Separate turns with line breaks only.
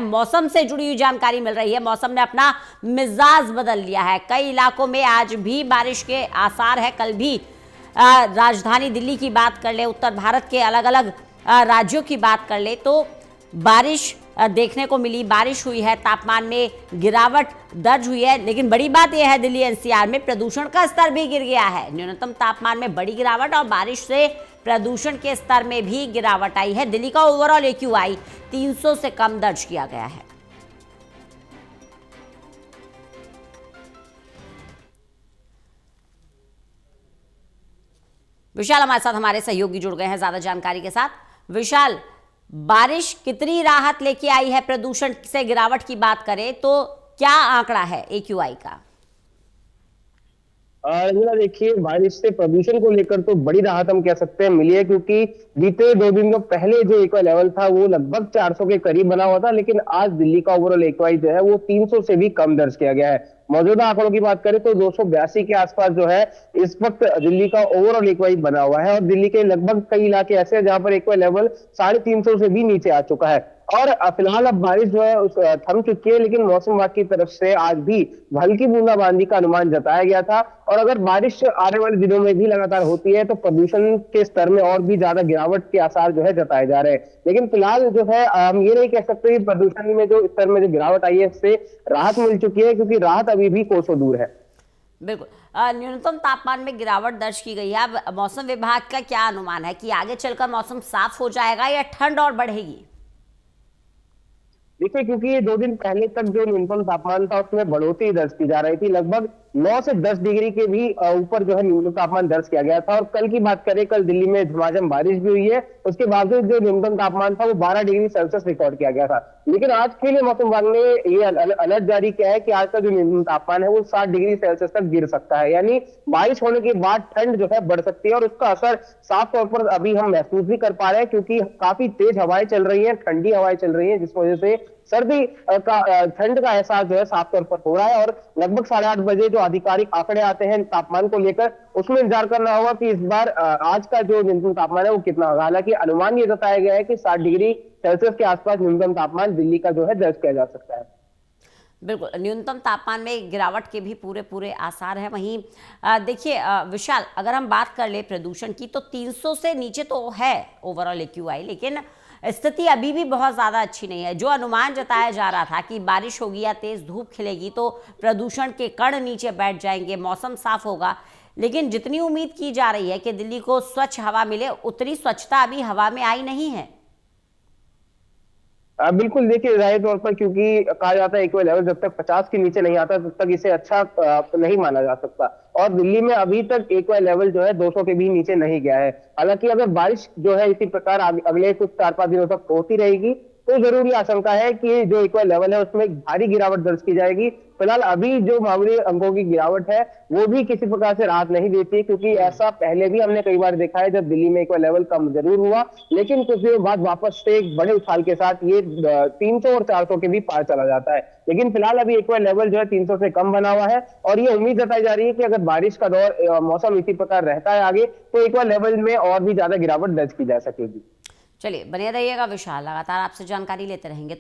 मौसम से जुड़ी हुई जानकारी मिल रही है। मौसम ने अपना मिजाज बदल लिया है। कई इलाकों में आज भी बारिश के आसार है। कल भी राजधानी दिल्ली की बात कर ले, उत्तर भारत के अलग अलग राज्यों की बात कर ले तो बारिश देखने को मिली, बारिश हुई है, तापमान में गिरावट दर्ज हुई है। लेकिन बड़ी बात यह है, दिल्ली एनसीआर में प्रदूषण का स्तर भी गिर गया है। न्यूनतम तापमान में बड़ी गिरावट और बारिश से प्रदूषण के स्तर में भी गिरावट आई है। दिल्ली का ओवरऑल एक्यूआई 300 से कम दर्ज किया गया है। विशाल हमारे साथ, हमारे सहयोगी जुड़ गए हैं ज्यादा जानकारी के साथ। विशाल, बारिश कितनी राहत लेके आई है? प्रदूषण से गिरावट की बात करें तो क्या आंकड़ा है एक्यूआई का?
रंजना, देखिए, बारिश से प्रदूषण को लेकर तो बड़ी राहत हम कह सकते हैं मिली है, क्योंकि बीते 2 दिन पहले जो एक्वाई लेवल था वो लगभग 400 के करीब बना हुआ था, लेकिन आज दिल्ली का ओवरऑल एक्वाई जो है वो 300 से भी कम दर्ज किया गया है। मौजूदा आंकड़ों की बात करें तो 282 के आसपास जो है इस वक्त दिल्ली का ओवरऑल एक्वाई बना हुआ है, और दिल्ली के लगभग कई इलाके ऐसे हैं जहां पर एक्वाई लेवल 350 से भी नीचे आ चुका है। और फिलहाल अब बारिश जो है थम चुकी है, लेकिन मौसम विभाग की तरफ से आज भी हल्की बूंदाबांदी का अनुमान जताया गया था। और अगर बारिश आने वाले दिनों में भी लगातार होती है तो प्रदूषण के स्तर में और भी ज्यादा गिरावट के आसार जो है जताए जा रहे हैं। लेकिन फिलहाल जो है हम ये नहीं कह सकते कि प्रदूषण में जो स्तर में जो गिरावट आई है इससे राहत मिल चुकी है, क्योंकि राहत अभी भी कोसों दूर है।
बिल्कुल, न्यूनतम तापमान में गिरावट दर्ज की गई है। अब मौसम विभाग का क्या अनुमान है कि आगे चलकर मौसम साफ हो जाएगा या ठंड और बढ़ेगी?
देखिए, क्योंकि ये 2 दिन पहले तक जो न्यूनतम तापमान था उसमें बढ़ोतरी दर्ज की जा रही थी, लगभग 9 से 10 डिग्री के भी ऊपर जो है न्यूनतम तापमान दर्ज किया गया था। और कल की बात करें, कल दिल्ली में झमाझम बारिश भी हुई है, उसके बावजूद जो न्यूनतम तापमान था वो 12 डिग्री सेल्सियस रिकॉर्ड किया गया था। लेकिन आज के लिए मौसम विभाग ने ये अलर्ट जारी किया है कि आज का जो न्यूनतम तापमान है वो 7 डिग्री सेल्सियस तक गिर सकता है, यानी बारिश होने के बाद ठंड जो है बढ़ सकती है। और उसका असर साफ तौर पर अभी हम महसूस भी कर पा रहे हैं, क्योंकि काफी तेज हवाएं चल रही है, ठंडी हवाएं चल रही है, जिस वजह से सर्दी का ठंड का एहसास जो है साफ तौर पर हो रहा है। और लगभग 8:30 बजे जो आधिकारिक आंकड़े आते हैं तापमान को लेकर, उसमें इंतजार करना होगा कि इस बार आज का जो न्यूनतम तापमान है वो कितना होगा। हालांकि अनुमान ये बताया गया है कि 7 डिग्री सेल्सियस के आसपास न्यूनतम तापमान दिल्ली का जो है दर्ज किया जा सकता है।
बिल्कुल, न्यूनतम तापमान में गिरावट के भी पूरे पूरे आसार हैं। वहीं देखिए विशाल, अगर हम बात कर ले प्रदूषण की तो 300 से नीचे तो है ओवरऑल एक्यूआई, लेकिन स्थिति अभी भी बहुत ज़्यादा अच्छी नहीं है। जो अनुमान जताया जा रहा था कि बारिश होगी या तेज़ धूप खिलेगी तो प्रदूषण के कण नीचे बैठ जाएंगे, मौसम साफ होगा, लेकिन जितनी उम्मीद की जा रही है कि दिल्ली को स्वच्छ हवा मिले, उतनी स्वच्छता अभी हवा में आई नहीं है।
बिल्कुल, देखिए, जाहिर तौर पर, क्योंकि कहा जाता है एक्वाई लेवल जब तक 50 के नीचे नहीं आता तब तक इसे अच्छा नहीं माना जा सकता। और दिल्ली में अभी तक एक्वाई लेवल जो है 200 के भी नीचे नहीं गया है। हालांकि अगर बारिश जो है इसी प्रकार अगले कुछ 4-5 दिनों तक होती रहेगी तो जरूरी आशंका है कि जो एक्वाई लेवल है उसमें भारी गिरावट दर्ज की जाएगी। फिलहाल अभी जो मामूली अंकों की गिरावट है वो भी किसी प्रकार से राहत नहीं देती, क्योंकि ऐसा पहले भी हमने कई बार देखा है जब दिल्ली में एक्वाई लेवल कम जरूर हुआ, लेकिन कुछ दिनों बाद वापस से एक बड़े उछाल के साथ ये 300 और 400 के भी पार चला जाता है। लेकिन फिलहाल अभी एक्वाई लेवल जो है 300 से कम बना हुआ है, और ये उम्मीद जताई जा रही है कि अगर बारिश का दौर मौसम इसी प्रकार रहता है आगे तो एक्वाई लेवल में और भी ज्यादा गिरावट दर्ज की जा सकेगी।
चलिए, बने रहिएगा विशाल, लगातार आपसे जानकारी लेते रहेंगे।